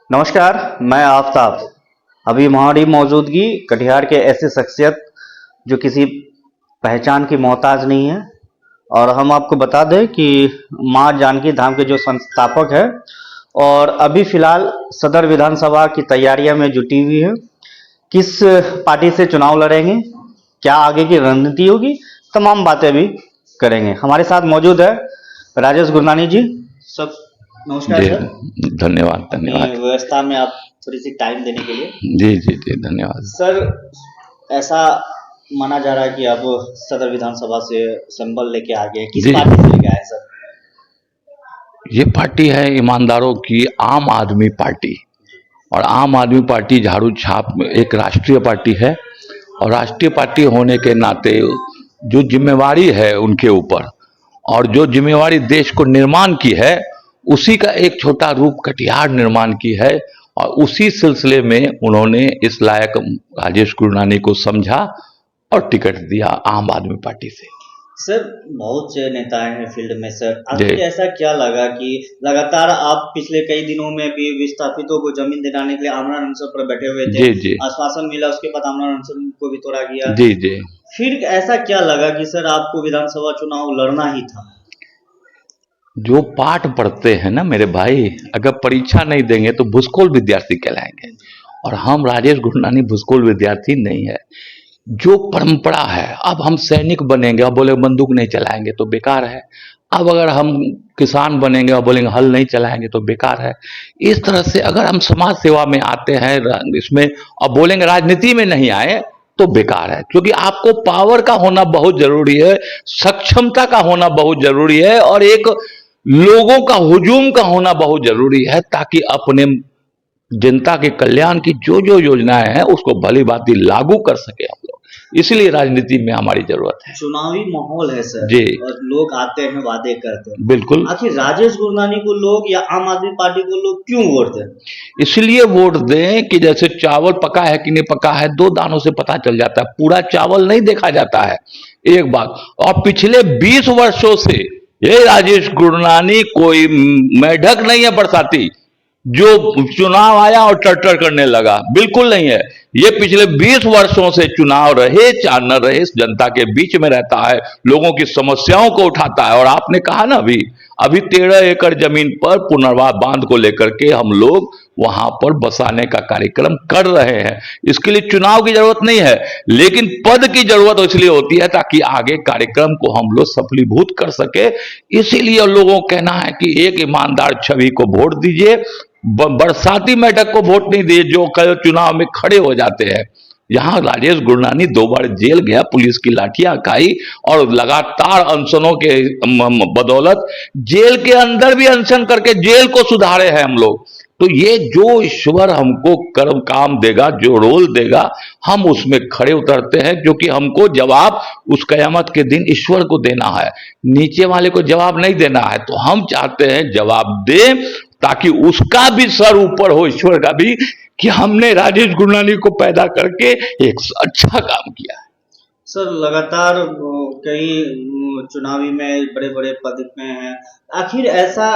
नमस्कार, मैं आफ्ताब। अभी हमारी मौजूदगी कटिहार के ऐसी शख्सियत जो किसी पहचान की मोहताज नहीं है, और हम आपको बता दें कि माँ जानकी धाम के जो संस्थापक है और अभी फिलहाल सदर विधानसभा की तैयारियां में जुटी हुई है। किस पार्टी से चुनाव लड़ेंगे, क्या आगे की रणनीति होगी, तमाम बातें भी करेंगे। हमारे साथ मौजूद है राजेश गुरनानी जी। सब नमस्कार जी, सर। धन्यवाद अपनी धन्यवाद। व्यवस्था में आप थोड़ी सी टाइम देने के लिए। जी जी जी, धन्यवाद। सर, ऐसा माना जा रहा है कि आप सदर विधानसभा से संबल लेके आ गए, किस जी, पार्टी से लेके आए सर? ये पार्टी है ईमानदारों की आम आदमी पार्टी। और आम आदमी पार्टी झाड़ू छाप में एक राष्ट्रीय पार्टी है, और राष्ट्रीय पार्टी होने के नाते जो जिम्मेवारी है उनके ऊपर, और जो जिम्मेवारी देश को निर्माण की है, उसी का एक छोटा रूप कटिहार निर्माण की है। और उसी सिलसिले में उन्होंने इस लायक राजेश गुरनानी को समझा और टिकट दिया आम आदमी पार्टी से। सर, बहुत से नेताएं हैं फील्ड में सर, जी आखिर ऐसा क्या लगा कि लगातार आप पिछले कई दिनों में भी विस्थापितों को जमीन दिलाने के लिए आमरण अनशन पर बैठे हुए थे। जी जी आश्वासन मिला, उसके बाद आमरण अनशन को भी तोड़ा गया। जी जी। फिर ऐसा क्या लगा कि सर आपको विधानसभा चुनाव लड़ना ही था? जो पाठ पढ़ते हैं ना मेरे भाई, अगर परीक्षा नहीं देंगे तो भूसकोल विद्यार्थी कहलाएंगे। और हम राजेश गुरनानी भूसकोल विद्यार्थी नहीं है। जो परंपरा है, अब हम सैनिक बनेंगे और बोले बंदूक नहीं चलाएंगे तो बेकार है। अब अगर हम किसान बनेंगे और बोलेंगे हल नहीं चलाएंगे तो बेकार है। इस तरह से अगर हम समाज सेवा में आते हैं इसमें, और बोलेंगे राजनीति में नहीं आए तो बेकार है। क्योंकि आपको पावर का होना बहुत जरूरी है, सक्षमता का होना बहुत जरूरी है, और एक लोगों का हुजूम का होना बहुत जरूरी है, ताकि अपने जनता के कल्याण की जो जो योजनाएं हैं उसको भली भांति लागू कर सके हम लोग। इसलिए राजनीति में हमारी जरूरत है। चुनावी माहौल है सर, जी, और लोग आते हैं, वादे करते हैं। बिल्कुल। आखिर राजेश गुरनानी को लोग या आम आदमी पार्टी को लोग क्यों वोट दें? इसलिए वोट दें कि जैसे चावल पका है कि नहीं पका है, दो दानों से पता चल जाता है, पूरा चावल नहीं देखा जाता है। एक बात, और पिछले 20 वर्षों से ये राजेश गुरनानी कोई मेढक नहीं है बरसाती जो चुनाव आया और टर्टर करने लगा, बिल्कुल नहीं है। ये पिछले 20 वर्षों से चुनाव रहे चाहे न रहे जनता के बीच में रहता है, लोगों की समस्याओं को उठाता है। और आपने कहा ना, अभी 13 एकड़ जमीन पर पुनर्वास बांध को लेकर के हम लोग वहां पर बसाने का कार्यक्रम कर रहे हैं। इसके लिए चुनाव की जरूरत नहीं है, लेकिन पद की जरूरत इसलिए होती है ताकि आगे कार्यक्रम को हम लोग सफलीभूत कर सके। इसीलिए लोगों को कहना है कि एक ईमानदार छवि को वोट दीजिए, बरसाती मेढक को वोट नहीं दिए जो कल चुनाव में खड़े हो जाते हैं। यहां राजेश गुरनानी 2 बार जेल गया, पुलिस की लाठियां खाई, और लगातार अनशनों के बदौलत जेल के अंदर भी अनशन करके जेल को सुधारे हैं हम लोग। तो ये जो ईश्वर हमको कर्म काम देगा, जो रोल देगा, हम उसमें खड़े उतरते हैं, क्योंकि हमको जवाब उस कयामत के दिन ईश्वर को देना है, नीचे वाले को जवाब नहीं देना है। तो हम चाहते हैं जवाब दे, ताकि उसका भी सर ऊपर हो, ईश्वर का भी, कि हमने राजेश गुरनानी को पैदा करके एक अच्छा काम किया है। सर, लगातार कई चुनावी में बड़े बड़े पद में हैं। आखिर ऐसा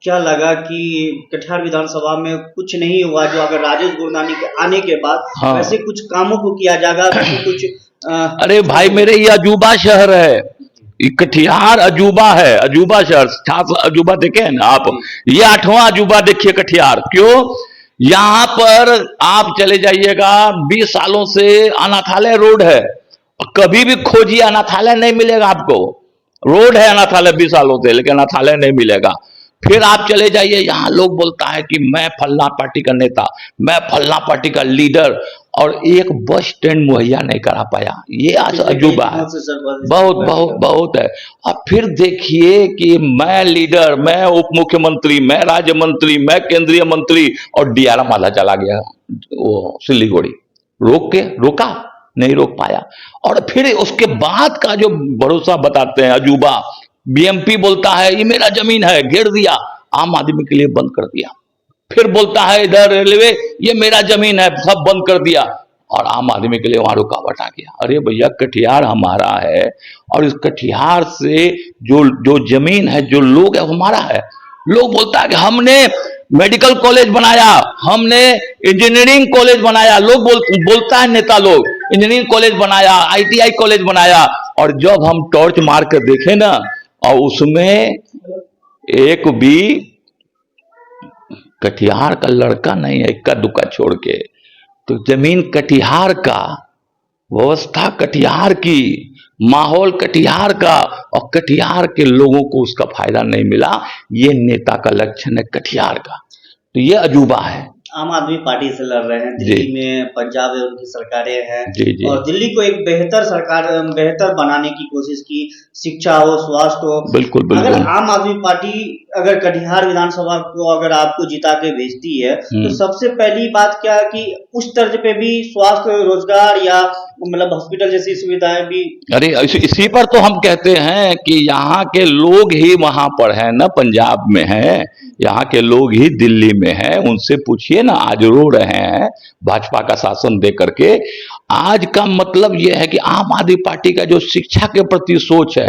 क्या लगा कि कटिहार विधानसभा में कुछ नहीं हुआ जो अगर राजेश गुरनानी के आने के बाद हाँ। वैसे कुछ कामों को किया जाएगा, कुछ अरे भाई मेरे, ये अजूबा शहर है, कटिहार अजूबा है, अजूबा शहर। छात्र अजूबा देखे हैं ना आप, ये 8वां अजूबा देखिए कटिहार। क्यों? यहां पर आप चले जाइएगा, 20 सालों से अनाथालय रोड है, कभी भी खोजिए अनाथालय नहीं मिलेगा आपको। रोड है अनाथालय 20 सालों से, लेकिन अनाथालय नहीं मिलेगा। फिर आप चले जाइए, यहां लोग बोलता है कि मैं फलना पार्टी का नेता, मैं फलना पार्टी का लीडर, और एक बस स्टैंड मुहैया नहीं करा पाया। ये अजूबा है, बहुत बहुत बहुत है। अब फिर देखिए कि मैं लीडर, मैं उप मुख्यमंत्री, मैं राज्य मंत्री, मैं केंद्रीय मंत्री, और डीआरएम माला चला गया वो सिलीगुड़ी, रोका नहीं रोक पाया। और फिर उसके बाद का जो भरोसा बताते हैं अजूबा, बीएमपी बोलता है ये मेरा जमीन है, घेर दिया, आम आदमी के लिए बंद कर दिया। फिर बोलता है इधर रेलवे, ये मेरा जमीन है, सब बंद कर दिया, और आम आदमी के लिए वहां रुकावट आ गया। अरे भैया, कटिहार हमारा है, और इस कटिहार से जो जो जमीन है, जो लोग है, हमारा है। लोग बोलता है कि हमने मेडिकल कॉलेज बनाया, हमने इंजीनियरिंग कॉलेज बनाया। लोग बोलता है नेता लोग, इंजीनियरिंग कॉलेज बनाया, आईटीआई कॉलेज बनाया, और जब हम टॉर्च मार कर देखे ना, और उसमें एक भी कटिहार का लड़का नहीं है, इक्का दुक्का छोड़ के। तो जमीन कटिहार का, व्यवस्था कटिहार की, माहौल कटिहार का, और कटिहार के लोगों को उसका फायदा नहीं मिला। ये नेता का लक्षण है कटिहार का। तो ये अजूबा है। आम आदमी पार्टी से लड़ रहे हैं, जी। दिल्ली में पंजाब में उनकी सरकारें हैं, जी जी और दिल्ली को एक बेहतर बनाने की कोशिश की, शिक्षा हो, स्वास्थ्य हो। बिल्कुल अगर बिल्कुल। आम आदमी पार्टी अगर कटिहार विधानसभा को अगर आपको जिता के भेजती है, तो सबसे पहली बात क्या है कि उस तर्ज पे भी स्वास्थ्य, रोजगार या मतलब हॉस्पिटल जैसी सुविधाएं भी। अरे इसी पर तो हम कहते हैं कि यहाँ के लोग ही वहां पर हैं ना, पंजाब में हैं, यहाँ के लोग ही दिल्ली में हैं। उनसे पूछिए ना, आज रो रहे हैं भाजपा का शासन दे करके। आज का मतलब यह है कि आम आदमी पार्टी का जो शिक्षा के प्रति सोच है,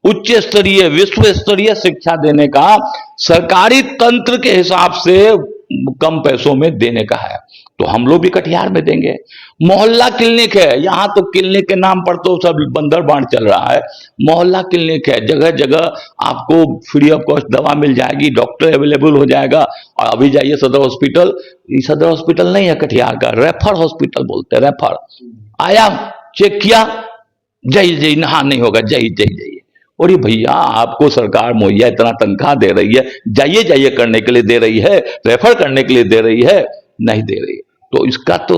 उच्च स्तरीय विश्व स्तरीय शिक्षा देने का, सरकारी तंत्र के हिसाब से कम पैसों में देने का है, तो हम लोग भी कटिहार में देंगे। मोहल्ला क्लिनिक है, यहाँ तो क्लिनिक के नाम पर तो सब बंदर बांट चल रहा है। मोहल्ला क्लिनिक है, जगह जगह आपको फ्री ऑफ कॉस्ट दवा मिल जाएगी, डॉक्टर अवेलेबल हो जाएगा। और अभी जाइए सदर हॉस्पिटल, ये सदर हॉस्पिटल नहीं है कटिहार का, रेफर हॉस्पिटल बोलते हैं, रेफर। आया, चेक किया, जय जय, नहा नहीं होगा, जय जय जय। और ये भैया आपको सरकार मुहैया इतना तनख्वाह दे रही है, जाइए जाइए करने के लिए दे रही है, रेफर करने के लिए दे रही है, नहीं दे रही। तो इसका तो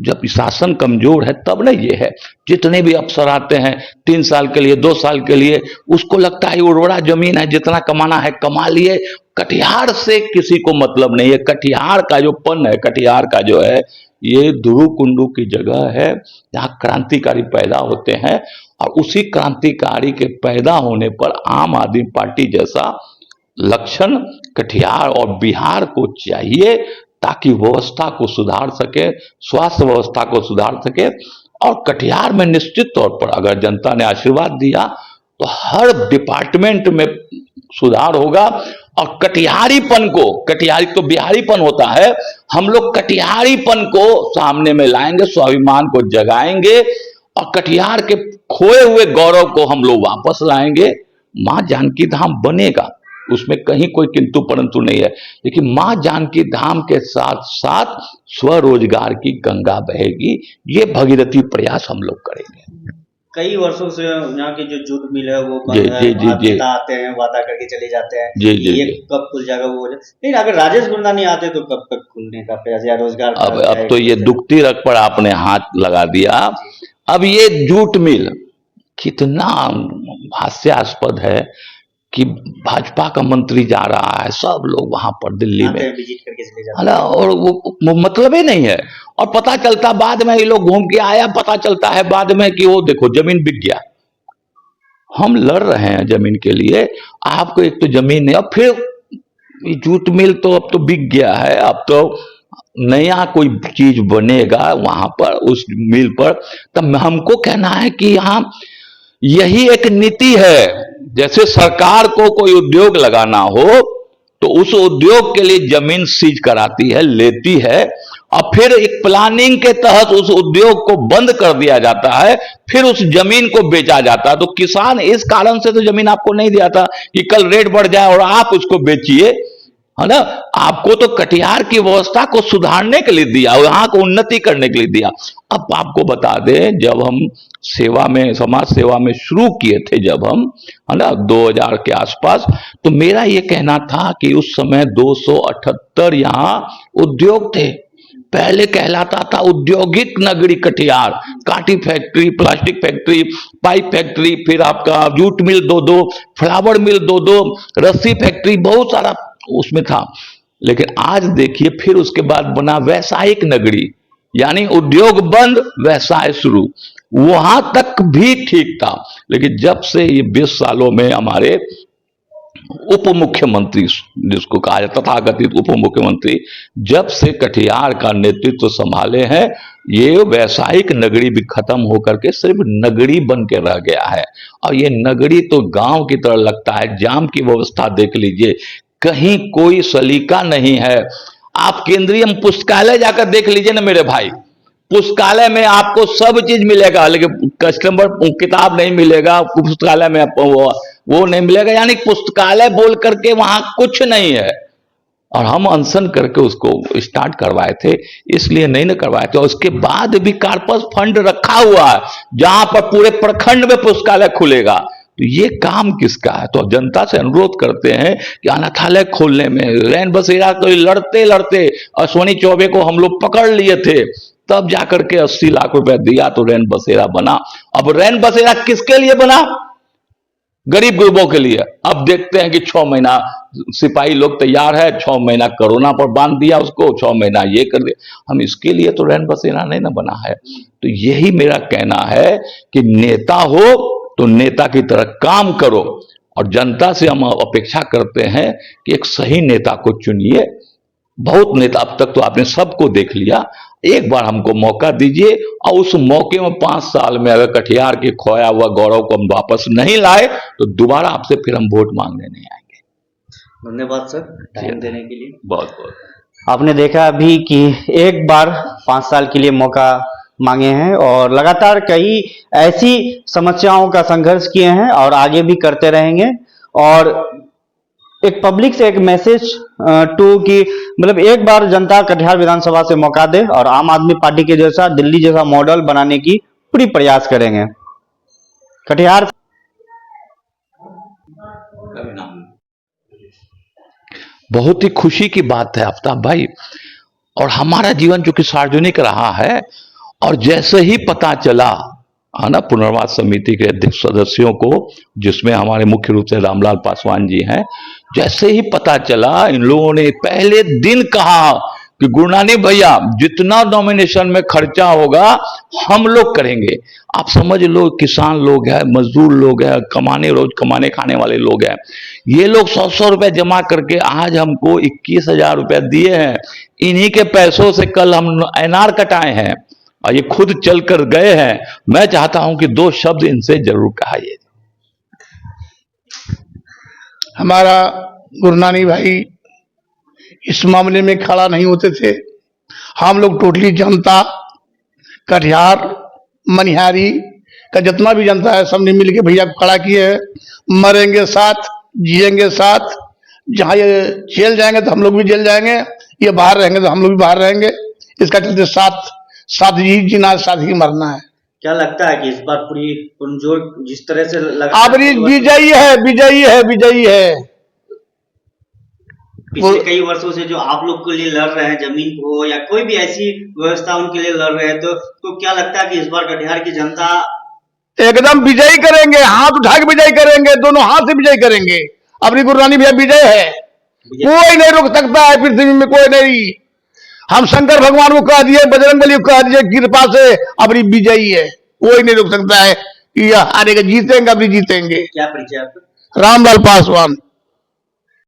जब शासन कमजोर है तब ना ये है। जितने भी अफसर आते हैं 3 साल के लिए, 2 साल के लिए, उसको लगता है उर्वरा जमीन है, जितना कमाना है कमा लिए। कटिहार से किसी को मतलब नहीं है। कटिहार का जो पन है, कटिहार का जो है, ये दुरु कुंडू की जगह है जहां क्रांतिकारी पैदा होते हैं। और उसी क्रांतिकारी के पैदा होने पर आम आदमी पार्टी जैसा लक्षण कटिहार और बिहार को चाहिए, ताकि व्यवस्था को सुधार सके, स्वास्थ्य व्यवस्था को सुधार सके। और कटिहार में निश्चित तौर पर अगर जनता ने आशीर्वाद दिया तो हर डिपार्टमेंट में सुधार होगा। और कटिहारीपन को, कटिहारी तो बिहारीपन होता है, हम लोग कटिहारीपन को सामने में लाएंगे, स्वाभिमान को जगाएंगे, और कटिहार के खोए हुए गौरव को हम लोग वापस लाएंगे। मां जानकी धाम बनेगा, उसमें कहीं कोई किंतु परंतु नहीं है, लेकिन मां जानकी धाम के साथ साथ स्वरोजगार की गंगा बहेगी। ये भगीरथी प्रयास हम लोग करेंगे। कई वर्षों से यहाँ की जो जूट मिल है वो जी बंद है, जी जी वहाँ जी नेता आते हैं, वादा करके चले जाते हैं जी कि जी ये जी। कब खुल जाएगा, वो हो जाए। लेकिन अगर राजेश गुरनानी आते तो कब तक खुलने का प्रयास या रोजगार का अब तो ये दुखती रग पर आपने हाथ लगा दिया। जी। अब ये जूट मिल कितना हास्यास्पद है कि भाजपा का मंत्री जा रहा है, सब लोग वहां पर दिल्ली आते में, हैं, विजिट करके चले जाते है ना, और वो मतलब ही नहीं है। और पता चलता बाद में, ये लोग घूम के आया, पता चलता है बाद में कि वो देखो जमीन बिक गया। हम लड़ रहे हैं जमीन के लिए, आपको एक तो जमीन है, और फिर ये जूट मिल तो अब तो बिक गया है, अब तो नया कोई चीज बनेगा वहां पर, उस मिल पर। तब हमको कहना है कि यहाँ यही एक नीति है। जैसे सरकार को कोई उद्योग लगाना हो तो उस उद्योग के लिए जमीन सीज कराती है, लेती है, और फिर एक प्लानिंग के तहत उस उद्योग को बंद कर दिया जाता है, फिर उस जमीन को बेचा जाता है। तो किसान इस कारण से तो जमीन आपको नहीं दिया था कि कल रेट बढ़ जाए और आप उसको बेचिए, है ना। आपको तो कटिहार की व्यवस्था को सुधारने के लिए दिया, यहाँ को उन्नति करने के लिए दिया। अब आपको बता दें, जब हम सेवा में, समाज सेवा में शुरू किए थे, जब हम, है ना, 2000 के आसपास, तो मेरा ये कहना था कि उस समय 278 यहाँ उद्योग थे। पहले कहलाता था औद्योगिक नगरी Katihar. Kanti factory, plastic factory, pipe factory, फिर आपका जूट मिल 2-2, फ्लावर मिल 2-2, रस्सी फैक्ट्री, बहुत सारा उसमें था। लेकिन आज देखिए, फिर उसके बाद बना व्यावसायिक नगरी, यानी उद्योग बंद, व्यवसाय शुरू। वहां तक भी ठीक था। लेकिन जब से ये 20 सालों में हमारे उप मुख्यमंत्री, जिसको कहा जाता तथाकथित उप मुख्यमंत्री, जब से कटिहार का नेतृत्व संभाले हैं, ये व्यावसायिक नगरी भी खत्म होकर के सिर्फ नगरी बन के रह गया है। और ये नगरी तो गांव की तरह लगता है। जाम की व्यवस्था देख लीजिए, कहीं कोई सलीका नहीं है। आप केंद्रीय पुस्तकालय जाकर देख लीजिए ना मेरे भाई, पुस्तकालय में आपको सब चीज मिलेगा, लेकिन कस्टमर किताब नहीं मिलेगा पुस्तकालय में, वो नहीं मिलेगा। यानी पुस्तकालय बोल करके वहां कुछ नहीं है। और हम अनशन करके उसको स्टार्ट करवाए थे, इसलिए नहीं न करवाए थे। और उसके बाद भी कार्पस फंड रखा हुआ है जहां पर पूरे प्रखंड में पुस्तकालय खुलेगा। तो ये काम किसका है? तो जनता से अनुरोध करते हैं कि अनाथालय खोलने में रैन बसेरा तो लड़ते लड़ते अश्वनी चौबे को हम लोग पकड़ लिए थे, तब जाकर के 80 लाख रुपए दिया तो रैन बसेरा बना। अब रैन बसेरा किसके लिए बना? गरीब गुरबों के लिए। अब देखते हैं कि 6 महीना सिपाही लोग तैयार है, 6 महीना कोरोना पर बांध दिया उसको, 6 महीना ये कर दिया। हम इसके लिए तो रैन बसेरा नहीं ना बना है। तो यही मेरा कहना है कि नेता हो तो नेता की तरह काम करो, और जनता से हम अपेक्षा करते हैं कि एक सही नेता को चुनिए। बहुत नेता अब तक तो आपने सबको देख लिया, एक बार हमको मौका दीजिए, और उस मौके में 5 साल में अगर कटिहार के खोया हुआ गौरव को हम वापस नहीं लाए तो दोबारा आपसे फिर हम वोट मांगने नहीं आएंगे। धन्यवाद सर टाइम देने के लिए। बहुत बहुत आपने देखा अभी कि एक बार 5 साल के लिए मौका मांगे हैं और लगातार कई ऐसी समस्याओं का संघर्ष किए हैं और आगे भी करते रहेंगे। और एक पब्लिक से एक मैसेज टू कि मतलब एक बार जनता कटिहार विधानसभा से मौका दे और आम आदमी पार्टी के जैसा दिल्ली जैसा मॉडल बनाने की पूरी प्रयास करेंगे। कटिहार बहुत ही खुशी की बात है आफ्ताब भाई, और हमारा जीवन जो कि सार्वजनिक रहा है, और जैसे ही पता चला है ना पुनर्वास समिति के अध्यक्ष सदस्यों को, जिसमें हमारे मुख्य रूप से रामलाल पासवान जी हैं, जैसे ही पता चला इन लोगों ने पहले दिन कहा कि गुरुनानी भैया जितना नॉमिनेशन में खर्चा होगा हम लोग करेंगे। आप समझ लो, किसान लोग हैं, मजदूर लोग हैं, रोज कमाने खाने वाले लोग हैं, ये लोग 100-100 रुपए जमा करके आज हमको 21,000 रुपए दिए हैं। इन्हीं के पैसों से कल हम एनआर कटाए हैं और ये खुद चल कर गए हैं। मैं चाहता हूं कि 2 शब्द इनसे जरूर कहिए। हमारा गुरुनानी भाई इस मामले में खड़ा नहीं होते थे। हम लोग टोटली जनता, कटिहार मनिहारी का जितना भी जनता है, सबने मिलके भैया को खड़ा किए है। मरेंगे साथ, जिएंगे साथ। जहाँ ये जेल जाएंगे तो हम लोग भी जेल जाएंगे, ये बाहर रहेंगे तो हम लोग भी बाहर रहेंगे। इसका चलते साथ ही जीना, साथ ही मरना है। क्या लगता है कि इस बार पूरी पुरजोर जिस तरह से लगा अब विजयी है, विजयी है, विजयी है। पिछले कई वर्षों से जो आप लोग के लिए लड़ रहे हैं, जमीन को या कोई भी ऐसी व्यवस्था उनके लिए लड़ रहे हैं, तो क्या लगता है कि इस बार कटिहार की जनता एकदम विजयी करेंगे, हाथ उठा के विजयी करेंगे, दोनों हाथ से विजयी करेंगे। अपनी गुरुनानी भैया विजय है, कोई नहीं रोक सकता है पृथ्वी में, कोई नहीं। हम शंकर भगवान को कह दिए, बजरंगबली को कह दिए, कृपा से अपनी विजयी है, कोई नहीं रोक सकता है कि हारेगा, जीतेंगे, अपनी जीतेंगे। क्या परिचय आपका? रामलाल पासवान।